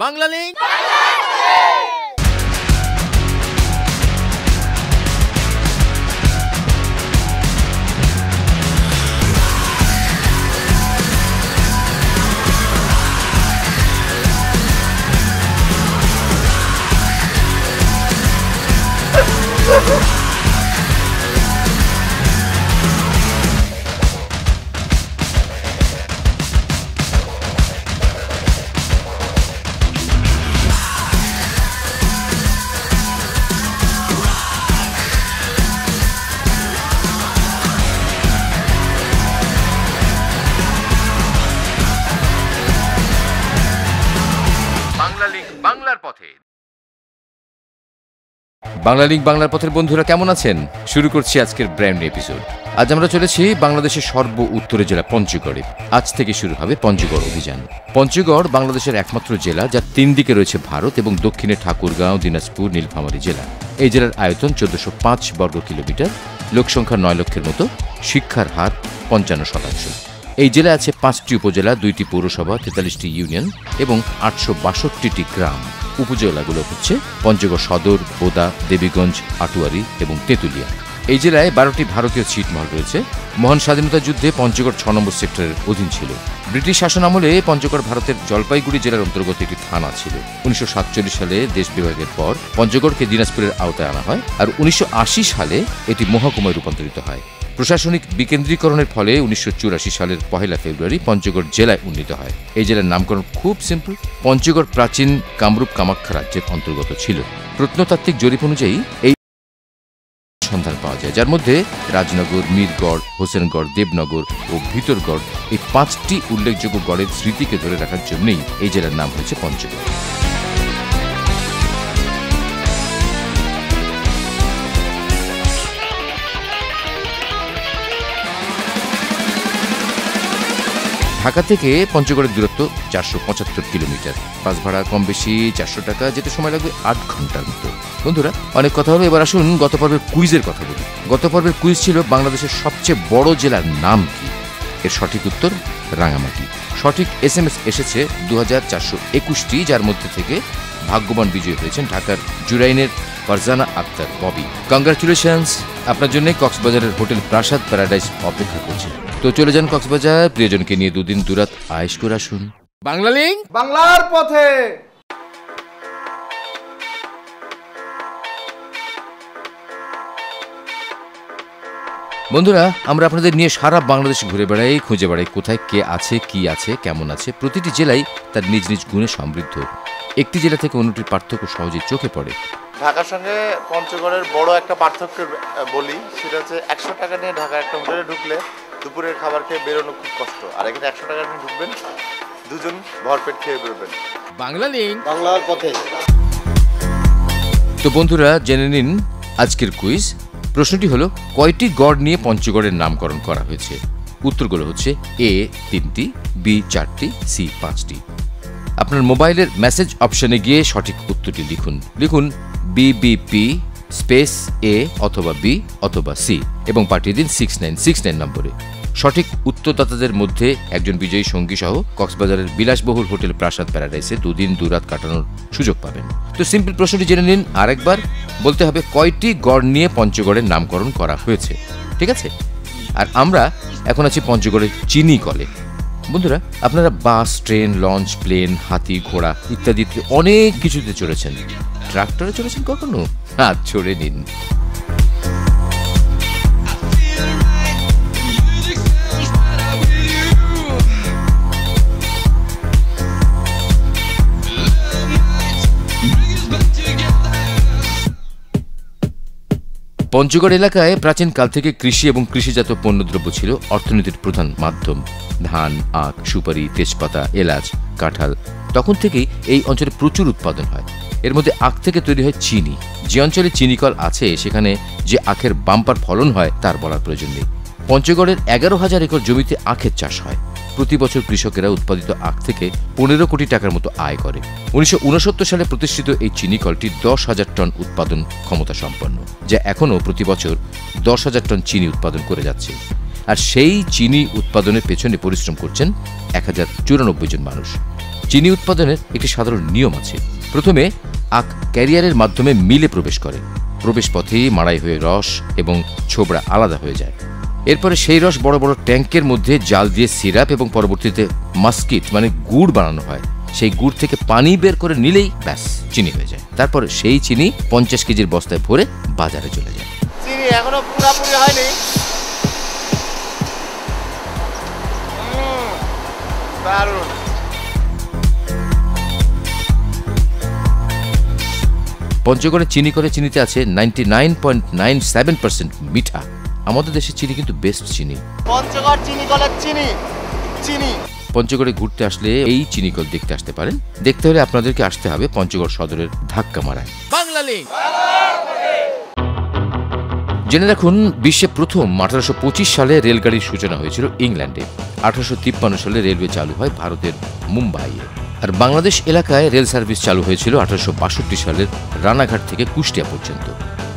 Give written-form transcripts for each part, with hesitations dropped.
Bangla link. বাংলার পথে Bangla link বাংলার পথের বন্ধুরা কেমন আছেন? শুরু করছি আজকের ব্র্যান্ড এপিসোড। আজ আমরা চলেছি বাংলাদেশের সর্ব উত্তরে জেলা পঞ্চগড়ে। আজ থেকে শুরু হবে পঞ্চগড় অভিযান। পঞ্চগড় বাংলাদেশের একমাত্র জেলা যার তিন দিকে রয়েছে ভারত এবং দক্ষিণে ঠাকুরগাঁও, দিনাজপুর, নীলফামারী জেলা। এই জেলার আয়তন 1405 বর্গ কিলোমিটার, লোকসংখ্যা 9 লক্ষের মতো, শিক্ষার হার 55%। এই জেলায় আছে 5টি উপজেলা, 2টি পৌরসভা, 43টি ইউনিয়ন এবং 862টি গ্রাম। উপজেলাগুলো হচ্ছে পঞ্চগড় সদর, বোদা, দেবীগঞ্জ, আটোয়ারি এবং তেঁতুলিয়া। এই জেলায় 12টি ভারতীয় ছিটমহল রয়েছে। মহান স্বাধীনতা যুদ্ধে পঞ্চগড় 6 নম্বর সেক্টরের অধীন ছিল। ব্রিটিশ শাসন আমলে পঞ্চগড় ভারতের জলপাইগুড়ি জেলার অন্তর্গত একটি থানা ছিল। 1947 সালে দেশ বিভাগের পর পঞ্চগড়কে দিনাজপুরের আওতায় আনা হয় আর 1980 সালে এটি মহকুমায় রূপান্তরিত হয়। প্রশাসনিক বিকেন্দ্রীকরণের ফলে 1984 সালের 1 ফেব্রুয়ারি পঞ্চগড় জেলায় উন্নীত হয়। এই জেলার নামকরণ খুব সিম্পল। পঞ্চগড় প্রাচীন কামরূপ কামাখ্যা রাজ্যের অন্তর্গত ছিল। প্রত্নতাত্ত্বিক জরিপ অনুযায়ী এই সন্ধান পাওয়া যায়, যার মধ্যে রাজনগর, মীরগড়, হোসেনগড়, দেবনগর ও ভিতরগড়, এই 5টি উল্লেখযোগ্য গড়ের স্মৃতিকে ধরে রাখার জন্যই এই জেলার নাম হয়েছে পঞ্চগড়। ঢাকা থেকে পঞ্চগড়ের দূরত্ব 475 কিলোমিটার। বাস ভাড়া কম বেশি 400 টাকা, যেতে সময় লাগবে 8 ঘন্টার মতো। বন্ধুরা, অনেক কথা হলো, এবার আসুন গত পর্বের কুইজের কথা বলি। গত পর্বের কুইজ ছিল বাংলাদেশের সবচেয়ে বড় জেলার নাম কি? এর সঠিক উত্তর রাঙামাটি। সঠিক SMS এসেছে 2421টি, যার মধ্যে থেকে ভাগ্যবান বিজয়ী হয়েছেন ঢাকার জুরাইনের ফারজানা আক্তার ববি। কংগ্রাচুলেশনস, আপনার জন্য কক্সবাজারের হোটেল প্রাসাদ প্যারাডাইস অপেক্ষা করছে। তো চলে যান কক্সবাজার, প্রিয়জনকে নিয়ে দুদিন দুরাত আয়েশ করে আসুন। বাংলা লিংক বাংলার পথে। বন্ধুরা, আমরা আপনাদের নিয়ে সারা বাংলাদেশ ঘুরে বেড়াই, খুঁজে বেড়াই কোথায় কে আছে, কি আছে, কেমন আছে। প্রতিটি জেলাই তার নিজ নিজ গুণে সমৃদ্ধ। একটি জেলা থেকে অন্যটির পার্থক্য সহজেই চোখে পড়ে। ঢাকার সঙ্গে পঞ্চগড়ের বড় একটা পার্থক্য বলি, সেটা হচ্ছে 100 টাকা নিয়ে ঢাকা একটা হোটেলে ঢুকলে দুপুরের খাবার খেয়ে বেরোনো খুব কষ্ট, আর এখানে 100 টাকা নিয়ে ঢুকবেন, দুজন ভরপেট খেয়ে বেরোবেন। বাংলা লিংক বাংলার পথে। তো বন্ধুরা, জেনে নিন আজকের কুইজ। প্রশ্নটি হলো, কয়টি গড় নিয়ে পঞ্চগড়ের নামকরণ করা হয়েছে? উত্তরগুলো হচ্ছে A 3টি, B 4টি, C 5টি। আপনার মোবাইলের মেসেজ অপশনে গিয়ে সঠিক উত্তরটি লিখুন BBP স্পেস A অথবা B অথবা C এবং পাঠিয়ে দিন 6969 নম্বরে। সঠিক উত্তরদাতাদের মধ্যে একজন বিজয়ী সঙ্গী সহ কক্সবাজারের বিলাসবহুল হোটেল প্রাসাদ প্যারাডাইসে দুদিন দুরাত কাটানোর সুযোগ পাবেন। তো সিম্পল প্রশ্নটি জেনে নিন আরেকবার। বলতে হবে কয়টি গড় নিয়ে পঞ্চগড়ের নামকরণ করা হয়েছে, ঠিক আছে? আর আমরা এখন আছি পঞ্চগড়ের চিনি কলে। বন্ধুরা, আপনারা বাস, ট্রেন, লঞ্চ, প্লেন, হাতি, ঘোড়া ইত্যাদি অনেক কিছুতে চড়েছেন। ট্রাক্টরে চড়েছেন কখনো? হাত ছড়ে নিন। পঞ্চগড় এলাকায় প্রাচীনকাল থেকে কৃষি এবং কৃষিজাত পণ্যদ্রব্য ছিল অর্থনীতির প্রধান মাধ্যম। ধান, আখ, সুপারি, তেজপাতা, এলাচ, কাঁঠাল, তখন থেকেই এই অঞ্চলে প্রচুর উৎপাদন হয়। এর মধ্যে আখ থেকে তৈরি হয় চিনি। যে অঞ্চলে চিনিকল আছে সেখানে যে আখের বাম্পার ফলন হয় তার বলার প্রয়োজন নেই। পঞ্চগড়ের 11,000 একর জমিতে আখের চাষ হয়। প্রতি বছর কৃষকেরা উৎপাদিত আখ থেকে 15 কোটি টাকার মতো আয় করে। 1969 সালে প্রতিষ্ঠিত এই চিনি কলটি 10,000 টন উৎপাদন ক্ষমতা সম্পন্ন, যা এখনও প্রতি বছর 10,000 টন চিনি উৎপাদন করে যাচ্ছে। আর সেই চিনি উৎপাদনের পেছনে পরিশ্রম করছেন 1094 জন মানুষ। চিনি উৎপাদনের একটি সাধারণ নিয়ম আছে। প্রথমে আখ ক্যারিয়ারের মাধ্যমে মিলে প্রবেশ করে। প্রবেশ পথেই মাড়াই হয়ে রস এবং ছোবড়া আলাদা হয়ে যায়। এরপরে সেই রস বড় বড় ট্যাঙ্কের মধ্যে জাল দিয়ে সিরাপ এবং পরবর্তীতে মাস্কিট মানে গুড় বানানো হয়। সেই গুড় থেকে পানি বের করে নিলেই ব্যাস চিনি হয়ে যায়। তারপর সেই চিনি 50 কেজির বস্তায় ভরে বাজারে চলে যায়। চিনি এখনো পুরোপুরি হয়নি, দারুণ। পঞ্চগড়ের চিনি করে চিনিতে আছে 99.97% মিঠা। আমাদের দেশের চিনি কিন্তু বেস্ট চিনি। পঞ্চগড় চিনি কলের চিনি চিনি। পঞ্চগড়ে ঘুরতে আসলে এই চিনিকল দেখতে আসতে পারেন। দেখতে হলে আপনাদেরকে আসতে হবে পঞ্চগড় সদরের ধাক্কা মারায়। বাংলা লিংক। জেনে রাখুন, বিশ্বে প্রথম 1825 সালে রেলগাড়ির সূচনা হয়েছিল ইংল্যান্ডে। 1853 সালে রেলওয়ে চালু হয় ভারতের মুম্বাইয়ে। আর বাংলাদেশ এলাকায় রেল সার্ভিস চালু হয়েছিল 1862 সালের রানাঘাট থেকে কুষ্টিয়া পর্যন্ত।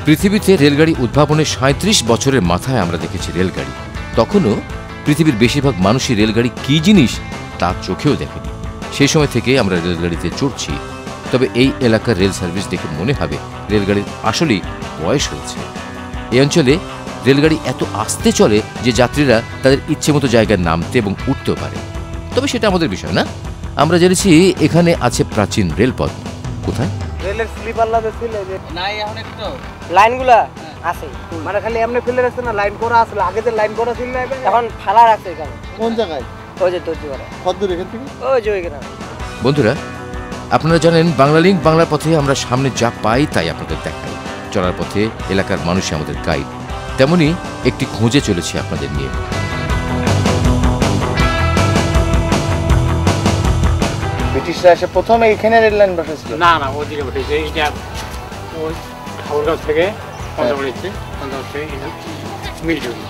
পৃথিবীতে রেলগাড়ি উদ্ভাবনের 37 বছরের মাথায় আমরা দেখেছি রেলগাড়ি। তখনও পৃথিবীর বেশিরভাগ মানুষই রেলগাড়ি কী জিনিস তা চোখেও দেখেনি। সেই সময় থেকে আমরা রেলগাড়িতে চড়ছি। তবে এই এলাকার রেল সার্ভিস দেখে মনে হবে রেলগাড়ির আসলেই বয়স হয়েছে। এই অঞ্চলে রেলগাড়ি এত আস্তে চলে যে যাত্রীরা তাদের ইচ্ছে মতো জায়গায় নামতে এবং উঠতেও পারে। তবে সেটা আমাদের বিষয় না। আমরা জেনেছি এখানে আছে প্রাচীন রেলপথ। কোথায়? রেলের স্লিপার লাগে ছিল যে নাই, এখন একটু লাইনগুলা আছে, মানে খালি এমনি ফেলে রাখছে না, লাইন করা আছে। আগে যে লাইন করা ছিল এখন ফালা রাখছে। এখানে কোন জায়গায়? ওই যে দর্জিপাড়া। কত দূর এখান থেকে? ওই যে ওইখানে। বন্ধুরা, আপনারা জানেন বাংলা লিংক বাংলার পথে আমরা সামনে যা পাই তাই আপনাদের দেখাই। চলার পথে এলাকার মানুষই আমাদের গাইড। তেমনি একটি খোঁজে চলেছি আপনাদের নিয়ে। ব্রিটিশরা এসে প্রথমে এখানে রেল লাইন বসাইছিল? না না, ওদিকে বসেছে। এইটা ওই ঠাকুরগাঁও থেকে পঞ্চগড় এসছে, পঞ্চগড় থেকে মিলজুরি।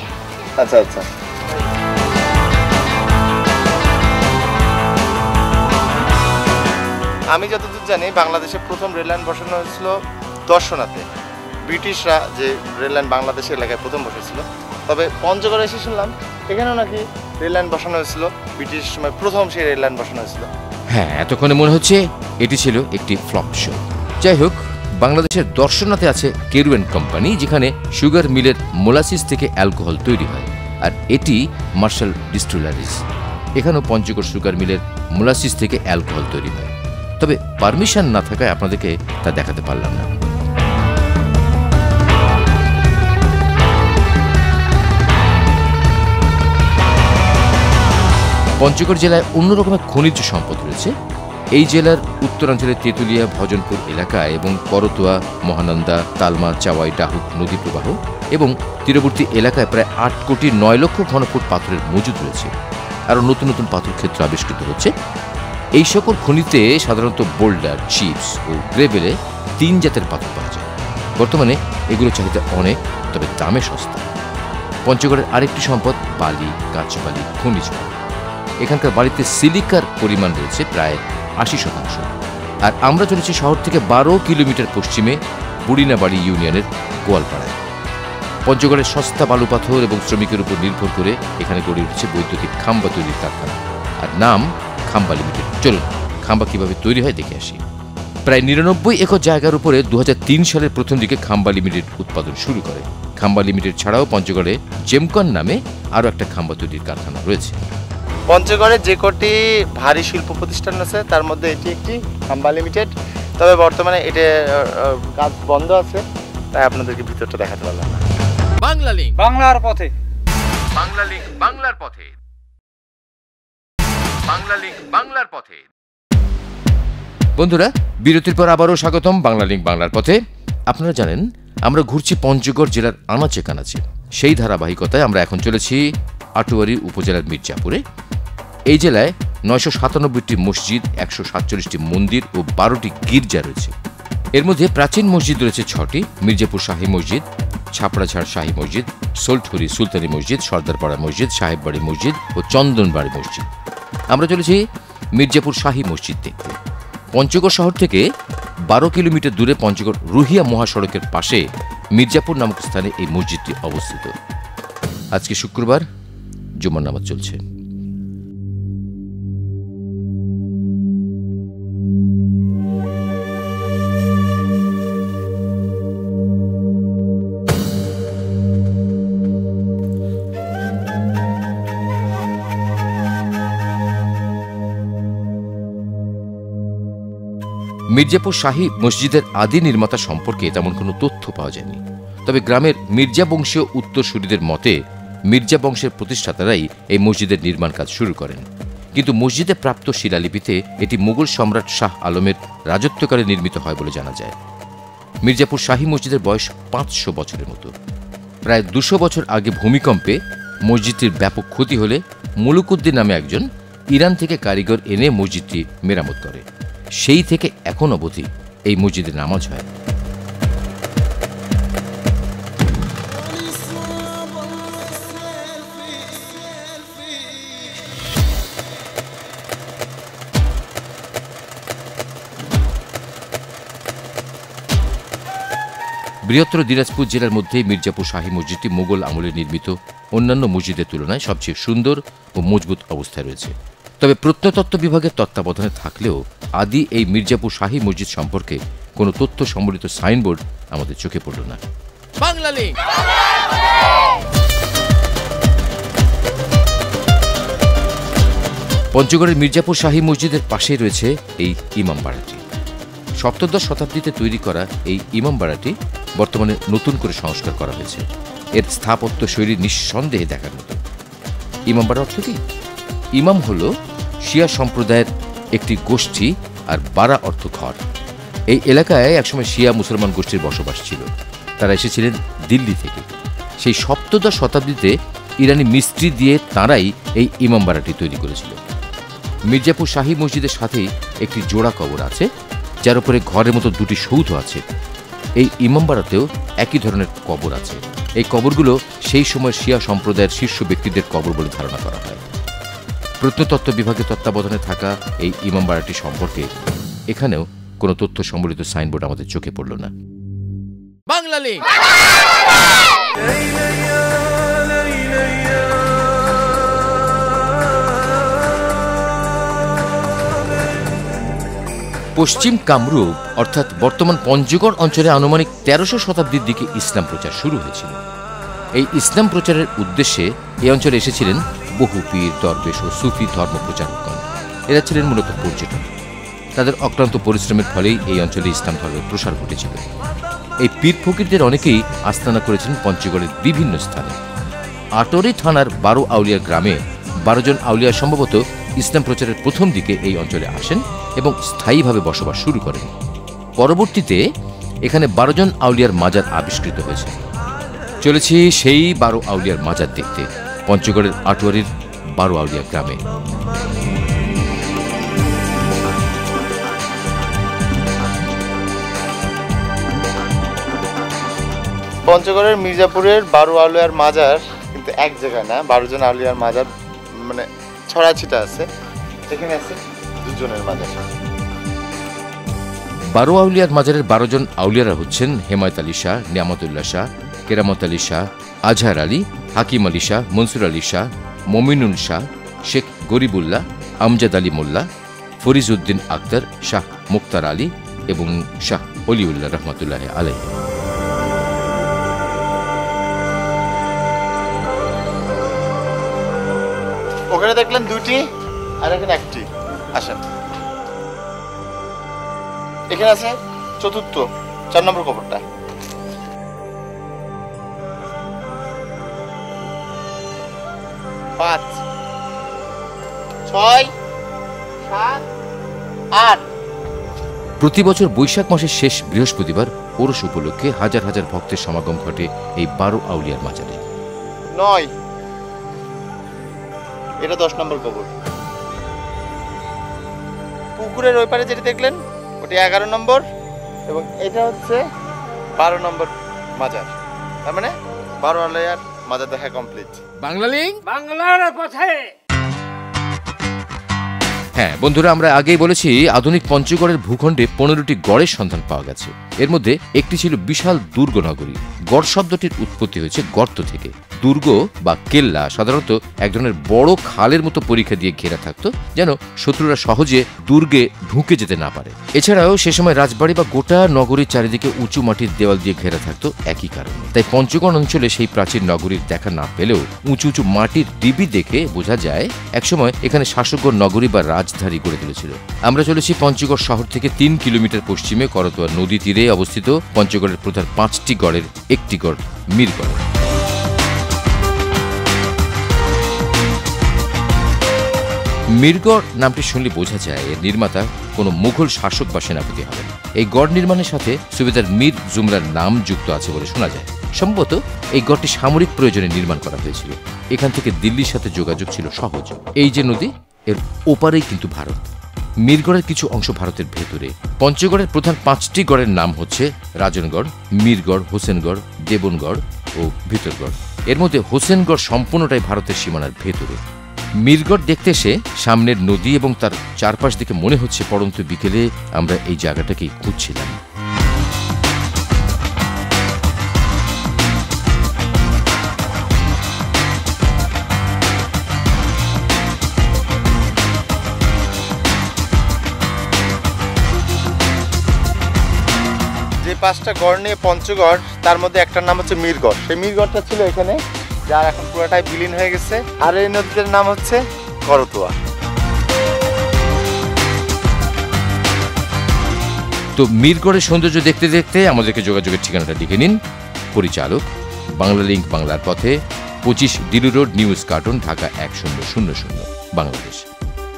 আচ্ছা আচ্ছা। আমি যতদূর জানি বাংলাদেশে প্রথম রেল লাইন বসানো হয়েছিল দর্শনাতে। ব্রিটিশরা যে রেল লাইন বাংলাদেশের এলাকায় প্রথম বসেছিল। তবে পঞ্চগড়ে এসে শুনলাম এখানেও নাকি রেল লাইন বসানো হয়েছিল, ব্রিটিশ সময় প্রথম সেই রেল লাইন বসানো হয়েছিল। হ্যাঁ, এতক্ষণে মনে হচ্ছে এটি ছিল একটি ফ্লপ শো। যাই হোক, বাংলাদেশের দর্শনাতে আছে কেরুয়েন কোম্পানি, যেখানে সুগার মিলের মোলাসিস থেকে অ্যালকোহল তৈরি হয়। আর এটি মার্শাল ডিস্টিলারিজ। এখানেও পঞ্চগড় সুগার মিলের মোলাসিস থেকে অ্যালকোহল তৈরি হয়। তবে পারমিশন না থাকায় আপনাদেরকে তা দেখাতে পারলাম না। পঞ্চগড় জেলায় অন্য রকমের খনিজ সম্পদ রয়েছে। এই জেলার উত্তরাঞ্চলের তেঁতুলিয়া, ভজনপুর এলাকায় এবং করতোয়া, মহানন্দা, তালমা, চাওয়াই, ডাহুক নদী প্রবাহ এবং তীরবর্তী এলাকায় প্রায় 8 কোটি 9 লক্ষ ঘনফুট পাথরের মজুদ রয়েছে। আরও নতুন নতুন পাথর ক্ষেত্র আবিষ্কৃত হচ্ছে। এই সকল খনিতে সাধারণত বোল্ডার, চিপস ও গ্রেভেলে 3 জাতের পাথর পাওয়া যায়। বর্তমানে এগুলোর চাহিদা অনেক, তবে দামে সস্তা। পঞ্চগড়ের আরেকটি সম্পদ বালি, কাঁচবালি, খনিজ। এখানকার বাড়িতে সিলিকার পরিমাণ রয়েছে প্রায় 80%। আর আমরা চলেছি শহর থেকে 12 কিলোমিটার পশ্চিমে বুড়িনাবাড়ি ইউনিয়নের গোয়ালপাড়ায়। পঞ্চগড়ের সস্তা বালু পাথর এবং শ্রমিকের উপর নির্ভর করে এখানে গড়ে উঠেছে বৈদ্যুতিক খাম্বা তৈরির কারখানা। আর নাম খাম্বা লিমিটেড। চলুন খাম্বা কিভাবে তৈরি হয় দেখে আসি। প্রায় 99 একর জায়গার উপরে 2003 সালের প্রথম দিকে খাম্বা লিমিটেড উৎপাদন শুরু করে। খাম্বা লিমিটেড ছাড়াও পঞ্চগড়ে জেমকন নামে আরও একটা খাম্বা তৈরির কারখানা রয়েছে। পঞ্চগড়ে যে কটি ভারী শিল্প প্রতিষ্ঠান আছে তার মধ্যে এটি একটি, খাম্বা লিমিটেড। তবে বর্তমানে এটা কাজ বন্ধ আছে, তাই আপনাদেরকে ভিতরটা দেখাতে পারলাম না। বাংলা লিংক বাংলার পথে। বাংলা লিংক বাংলার পথে। বাংলা লিংক বাংলার পথে। বন্ধুরা, বিরতির পর আবারও স্বাগতম বাংলা লিংক বাংলার পথে। আপনারা জানেন আমরা ঘুরছি পঞ্চগড় জেলার আনাচে কানাচে। সেই ধারাবাহিকতায় আমরা এখন চলেছি আটোয়ারী উপজেলার মির্জাপুরে। এই জেলায় 997টি মসজিদ, 147টি মন্দির ও 12টি গির্জা রয়েছে। এর মধ্যে প্রাচীন মসজিদ রয়েছে 6টি: মির্জাপুর শাহী মসজিদ, ছাপড়াঝাড় শাহী মসজিদ, সোলঠুরি সুলতানি মসজিদ, সর্দারপাড়া মসজিদ, সাহেববাড়ি মসজিদ ও চন্দনবাড়ি মসজিদ। আমরা চলেছি মির্জাপুর শাহী মসজিদ দেখতে। পঞ্চগড় শহর থেকে 12 কিলোমিটার দূরে পঞ্চগড় রুহিয়া মহাসড়কের পাশে মির্জাপুর নামক স্থানে এই মসজিদটি অবস্থিত। আজকে শুক্রবার, জুমার নামাজ চলছে। মির্জাপুর শাহী মসজিদের আদি নির্মাতা সম্পর্কে তেমন কোনো তথ্য পাওয়া যায়নি। তবে গ্রামের মির্জা বংশীয় উত্তরসূরিদের মতে মির্জা বংশের প্রতিষ্ঠাতারাই এই মসজিদের নির্মাণ কাজ শুরু করেন। কিন্তু মসজিদে প্রাপ্ত শিলালিপিতে এটি মুঘল সম্রাট শাহ আলমের রাজত্বকালে নির্মিত হয় বলে জানা যায়। মির্জাপুর শাহী মসজিদের বয়স 500 বছরের মতো। প্রায় 200 বছর আগে ভূমিকম্পে মসজিদটির ব্যাপক ক্ষতি হলে মুলুকুদ্দিন নামে একজন ইরান থেকে কারিগর এনে মসজিদটি মেরামত করে। সেই থেকে এখন অবধি এই মসজিদে নামাজ হয়। বৃহত্তর দিনাজপুর জেলার মধ্যে মির্জাপুর শাহী মসজিদটি মুঘল আমলে নির্মিত অন্যান্য মসজিদের তুলনায় সবচেয়ে সুন্দর ও মজবুত অবস্থায় রয়েছে। তবে প্রত্নতত্ত্ব বিভাগের তত্ত্বাবধানে থাকলেও আদি এই মির্জাপুর শাহী মসজিদ সম্পর্কে কোনো তথ্য সম্বলিত সাইনবোর্ড আমাদের চোখে পড়ল না। বাংলালিংক। পঞ্চগড়ের মির্জাপুর শাহী মসজিদের পাশেই রয়েছে এই ইমামবাড়াটি। সপ্তদশ শতাব্দীতে তৈরি করা এই ইমামবাড়াটি বর্তমানে নতুন করে সংস্কার করা হয়েছে। এর স্থাপত্য শৈলী নিঃসন্দেহে দেখার মতো। ইমামবাড়া অর্থ কি? ইমাম হল শিয়া সম্প্রদায়ের একটি গোষ্ঠী, আর বাড়া অর্থ ঘর। এই এলাকায় একসময় শিয়া মুসলমান গোষ্ঠীর বসবাস ছিল। তারা এসেছিলেন দিল্লি থেকে। সেই সপ্তদশ শতাব্দীতে ইরানি মিস্ত্রি দিয়ে তাঁরাই এই ইমামবাড়াটি তৈরি করেছিল। মির্জাপুর শাহী মসজিদের সাথেই একটি জোড়া কবর আছে, যার উপরে ঘরের মতো দুটি সৌধ আছে। এই ইমামবাড়াতেও একই ধরনের কবর আছে। এই কবরগুলো সেই সময় শিয়া সম্প্রদায়ের শীর্ষ ব্যক্তিদের কবর বলে ধারণা করা হয়। প্রত্নতত্ত্ব বিভাগের তত্ত্বাবধানে থাকা এই ইমামবাড়াটি সম্পর্কে এখানেও কোনো তথ্য সম্বলিত সাইনবোর্ড আমাদের চোখে পড়ল না। বাংলালিংক। পশ্চিম কামরূপ অর্থাৎ বর্তমান পঞ্চগড় অঞ্চলে আনুমানিক 1300 শতাব্দীর দিকে ইসলাম প্রচার শুরু হয়েছিল। এই ইসলাম প্রচারের উদ্দেশ্যে এই অঞ্চলে এসেছিলেন বহু পীর, দরবেশ ও সুফি ধর্ম প্রচারকগণ। এরা ছিলেন মূলত পর্যটক। তাদের অক্লান্ত পরিশ্রমের ফলেই এই অঞ্চলে ইসলাম ধর্মের প্রসার ঘটেছিল। এই পীর ফকিরদের অনেকেই আস্তানা করেছেন পঞ্চগড়ের বিভিন্ন স্থানে। আটোরি থানার 12 আউলিয়া গ্রামে 12 জন আউলিয়া সম্ভবত ইসলাম প্রচারের প্রথম দিকে এই অঞ্চলে আসেন এবং স্থায়ীভাবে বসবাস শুরু করেন। পরবর্তীতে এখানে 12 জন আউলিয়ার মাজার আবিষ্কৃত হয়েছে। চলেছি সেই 12 আউলিয়ার মাজার দেখতে পঞ্চগড়ের আটোয়ারির 12 আউলিয়া গ্রামে। পঞ্চগড়ের মির্জাপুরের 12 আউলিয়ার মাজার কিন্তু এক জায়গায় না, 12 জন আউলিয়ার মাজার মানে ছড়াছিটা আছে। এখানে আছে 2 জনের মাজার। 12 আউলিয়ার মাজারের 12 জন আউলিয়ারা হচ্ছেন হেমায়ত আলী শাহ, নিয়ামতুল্লাহ শাহ, কেরামত আলী শাহ, আজহার আলী, হাকিম আলী শাহ, মনসুর আলী শাহ, মমিনুল শাহ, শেখ গরিবুল্লাহ, আমজাদ আলী মোল্লা, ফরিজ উদ্দিন আক্তার, শাহ মুক্তার আলী এবং শাহ অলিউল্লাহ রহমতুল্লাহ আলাইহি। ওখানে দেখলেন 2টি আর এখানে 1টি। আসেন, এখানে আছে চতুর্থ 4 নম্বর কবরটা। পাঁচ, 6, 7, 8। প্রতি বছর বৈশাখ মাসের শেষ বৃহস্পতিবার ওরস উপলক্ষে হাজার হাজার ভক্তের সমাগম ঘটে এই 12 আউলিয়ার মাজারে। 9, এটা 10 নম্বর কবর। পুকুরের ওই পারে যেটা দেখলেন ওটি 11 নম্বর এবং এটা হচ্ছে 12 নম্বর মাজার। তার মানে 12 আউলিয়ার মাজার দেখা কমপ্লিট। বাংলালিংক, বাংলার পথে। হ্যাঁ বন্ধুরা, আমরা আগেই বলেছি আধুনিক পঞ্চগড়ের ভূখণ্ডে 15টি গড়ের সন্ধান পাওয়া গেছে এর মধ্যে একটি ছিল বিশাল দুর্গ নগরী। গড় শব্দটির উৎপত্তি হয়েছে গর্ত থেকে। দুর্গ বা কেল্লা সাধারণত এক ধরনের বড় খালের মতো পরীক্ষা দিয়ে ঘেরা থাকতো, যেন শত্রুরা সহজে দুর্গে ঢুকে যেতে না পারে। এছাড়াও সে সময় রাজবাড়ি বা গোটা নগরীর চারিদিকে উঁচু মাটির দেওয়াল দিয়ে ঘেরা থাকতো একই কারণে। তাই পঞ্চগড় অঞ্চলে সেই প্রাচীন নগরীর দেখা না পেলেও উঁচু উঁচু মাটির ডিবি দেখে বোঝা যায় একসময় এখানে শাসকগড় নগরী বা রাজধানী গড়ে তুলেছিল। আমরা চলেছি পঞ্চগড় শহর থেকে 3 কিলোমিটার পশ্চিমে করতোয়া নদী তীরে অবস্থিত পঞ্চগড়ের প্রধান 5টি গড়ের একটি গড় মিরগড়। মিরগড় নামটি শুনলে বোঝা যায় এর নির্মাতা কোনো মুঘল শাসক বা সেনাপতি হবেন। এই গড় নির্মাণের সাথে সুবেদার মীর জুমরার নাম যুক্ত আছে বলে শোনা যায়। সম্ভবত এই গড়টি সামরিক প্রয়োজনে নির্মাণ করা হয়েছিল। এখান থেকে দিল্লির সাথে যোগাযোগ ছিল সহজ। এই যে নদী, এর ওপারেই কিন্তু ভারত। মিরগড়ের কিছু অংশ ভারতের ভেতরে। পঞ্চগড়ের প্রধান 5টি গড়ের নাম হচ্ছে রাজনগড়, মিরগড়, হোসেনগড়, দেবনগড় ও ভিতরগড়। এর মধ্যে হোসেনগড় সম্পূর্ণটাই ভারতের সীমানার ভেতরে। মিরগড় দেখতে এসে সামনের নদী এবং তার চারপাশ দিকে মনে হচ্ছে পড়ন্ত বিকেলে আমরা এই জায়গাটাকেই খুঁজছিলাম। যে 5টা গড় নিয়ে পঞ্চগড়, তার মধ্যে একটার নাম হচ্ছে মিরগড়। সেই মিরগড়টা ছিল এখানে, যার এখন পুরোটাই বিলীন হয়ে গেছে। আর এই নদীটার নাম হচ্ছে করতোয়া। তো মিরগড়ের সৌন্দর্য দেখতে দেখতে আমাদেরকে যোগাযোগের ঠিকানাটা লিখে নিন। পরিচালক, বাংলা লিঙ্ক, বাংলার পথে, 25 দিলু রোড, নিউ স্কার্টন, ঢাকা 1000 বাংলাদেশ।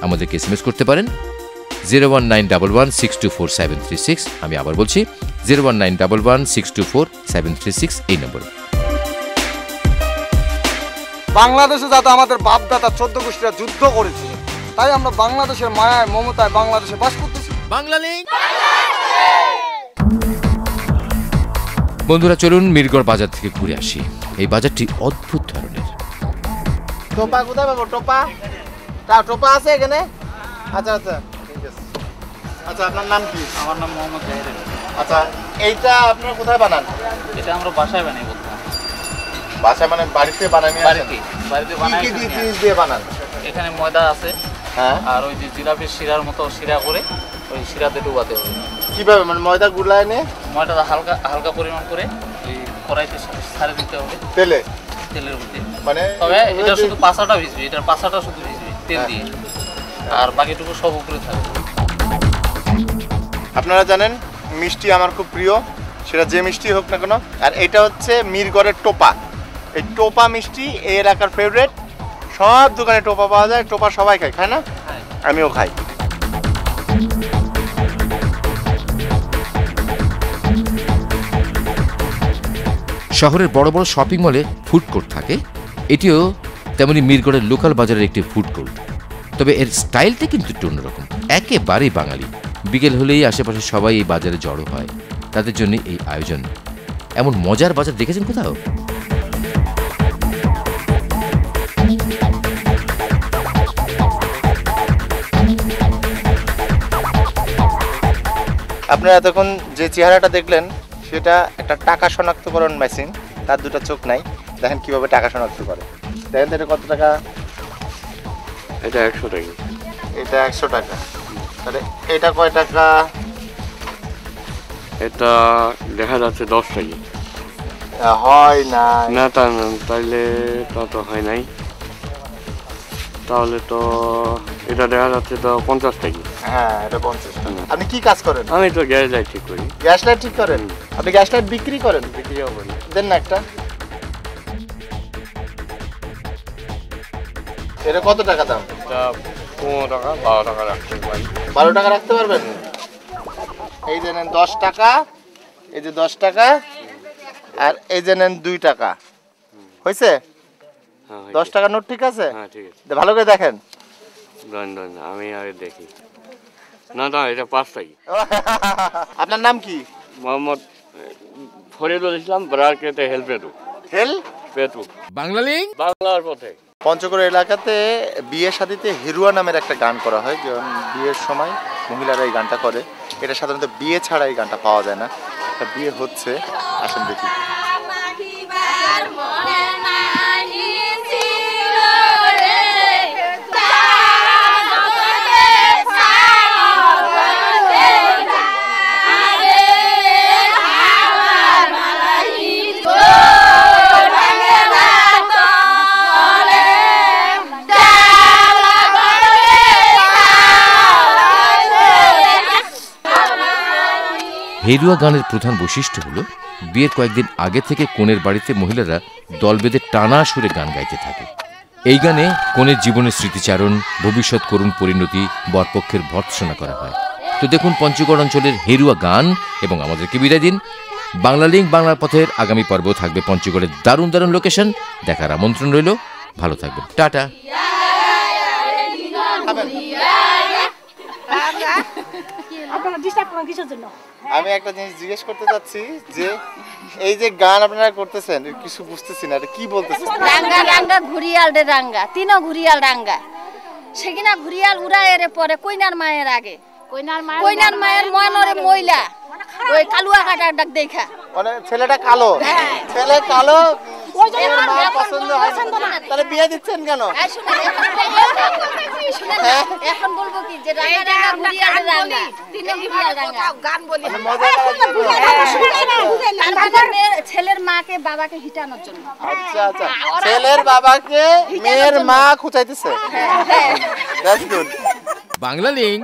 আমাদেরকে SMS করতে পারেন 01911624736। আমি আবার বলছি 01911624736 এই নম্বরে। বাংলাদেশে যাতে আমাদের বাপদাদা 14 গোষ্ঠীরা যুদ্ধ করেছিল, তাই আমরা বাংলাদেশের মায়ায় মমতায় বাংলাদেশে বাস করতেছি। বাংলা লিঙ্ক। বন্ধুরা, চলুন মিরগড় বাজার থেকে ঘুরে আসি। এই বাজারটি অদ্ভুত ধরনের। টোপা কোথায় পাবো? টোপা টোপা আছে এখানে? আচ্ছা আচ্ছা, ঠিক আছে। আচ্ছা, আপনার নাম কি? আমার নাম মোহাম্মদ জাহির। আচ্ছা, এইটা আপনারা কোথায় বানান? এটা আমরা বাসায় বানাই বলতে। বাসায় মানে বাড়িতে বানানি? বাড়িতে বানাই। কি জিনিস দিয়ে বানান? এখানে ময়দা আছে, হ্যাঁ, আর ওই যে জিলাপির শিরার মতো শিরা করে ওই শিরাতে ডুবাতে হবে। কিভাবে? মানে ময়দা গুলায় নে, ময়দাটা হালকা হালকা পরিমাণ করে ওই কড়াইতে ছাড়ে দিতে হবে তেলের মধ্যে। মানে তবে এটা শুধু পাছাটা ভিজবে, এটার পাছাটা শুধু ভিজবে তেল দিয়ে, আর বাকিটুকু সব উপরে থাকবে। আপনারা জানেন মিষ্টি আমার খুব প্রিয়, সেটা যে মিষ্টি হোক না কেন। আর এটা হচ্ছে মিরগড়ের টোপা। এই টোপা মিষ্টি এই এলাকার ফেভারিট। সব দোকানে টোপা পাওয়া যায়। টোপা সবাই খায় না? আমিও খাই। শহরের বড় বড় শপিং মলে ফুড কোর্ট থাকে। এটিও তেমনি মিরগড়ের লোকাল বাজারের একটি ফুড কোর্ট। তবে এর স্টাইলটা কিন্তু একটু অন্যরকম, একেবারেই বাঙালি। বিকেল হলেই আশেপাশে সবাই এই বাজারে জড়ো হয়, তাদের জন্য এই আয়োজন। এমন মজার বাজার দেখেছেন কোথাও? আপনারা এতক্ষণ যে চেহারাটা দেখলেন সেটা একটা টাকা শনাক্তকরণ মেশিন। তার দুটো চোখ নাই, দেখেন কিভাবে টাকা শনাক্ত করে। দেখেন তো এটা কত টাকা? এটা 100 টাকা। এটা 100 টাকা। তাহলে এটা কয় টাকা? এটা দেখা যাচ্ছে 10 টাকা। হয় না, না তা তাইলে তা তো হয় নাই। তাহলে তো এটা দেখা যাচ্ছে তো 50 টাকা। হ্যাঁ, এটা 50 টাকা। আপনি কি কাজ করেন? আমি তো গ্যাস লাইট ঠিক করি। গ্যাস লাইট ঠিক করেন? আপনি গ্যাস লাইট বিক্রি করেন? বিক্রিও করি। দেন না একটা। এটা কত টাকা দাম? এটা 15 টাকা 12 টাকা রাখতে পারি। 12 টাকা রাখতে পারবেন? এই যে নেন 10 টাকা, এই যে 10 টাকা, আর এই যে নেন 2 টাকা। হয়েছে? 10 টাকা নোট ঠিক আছে? হ্যাঁ, ঠিক আছে। ভালো করে দেখেন। আমি আগে দেখি। না না, এটা 5 টাকা। আপনার নাম কি? মোহাম্মদ ফরিদুল ইসলাম, ব্রাকেটে হেল্পেটু। পেটু। বাংলা লিঙ্ক। বাংলার পথে। পঞ্চগড় এলাকাতে বিয়ে শাদিতে হিরুয়া নামের একটা গান করা হয়। যেমন বিয়ের সময় মহিলারা এই গানটা করে। এটা সাধারণত বিয়ে ছাড়া এই গানটা পাওয়া যায় না। একটা বিয়ে হচ্ছে, আসেন দেখি। হেরুয়া গানের প্রধান বৈশিষ্ট্য হলো বিয়ের কয়েকদিন আগে থেকে কনের বাড়িতে মহিলারা দল বেঁধে টানা সুরে গান গাইতে থাকে। এই গানে কনের জীবনের স্মৃতিচারণ, ভবিষ্যৎ করুণ পরিণতি, বরপক্ষের ভর্ৎসনা করা হয়। তো দেখুন পঞ্চগড় অঞ্চলের হেরুয়া গান এবং আমাদেরকে বিদায় দিন। বাংলা লিঙ্ক বাংলার পথের আগামী পর্ব থাকবে পঞ্চগড়ের দারুণ দারুণ লোকেশন দেখার আমন্ত্রণ রইল। ভালো থাকবেন, টাটা। আমি একটা জিনিস জিজ্ঞেস করতে চাচ্ছি যে এই যে গান আপনারা করতেছেন কিছু বুঝতেছি না, এটা কি বলতেছেন? রাঙ্গা রাঙ্গা ঘুরিয়াল রে রাঙ্গা, তিনও ঘুরিয়াল রাঙ্গা, সেকিনা ঘুরিয়াল উড়ায় রে পরে কইনার মায়ের আগে, কইনার মায়ের ময়নরে ময়লা ওই কালুয়া কাটার ডাক দেখা, মানে ছেলেটা কালো, ছেলে কালো, মা পছন্দ হয় তাহলে বিয়ে দিচ্ছেন কেন? এখন বলবো কি যে রাঙ্গা রাঙ্গা ঘুরিয়াল রে রাঙ্গা, তিনও ঘুরিয়াল রাঙ্গা গান বলি, ছেলের মাকে বাবাকে হিটানোর জন্য। আচ্ছা আচ্ছা, ছেলের বাবাকে মেয়ের মা খুঁচাইতেছে। That's good. বাংলা লিঙ্ক।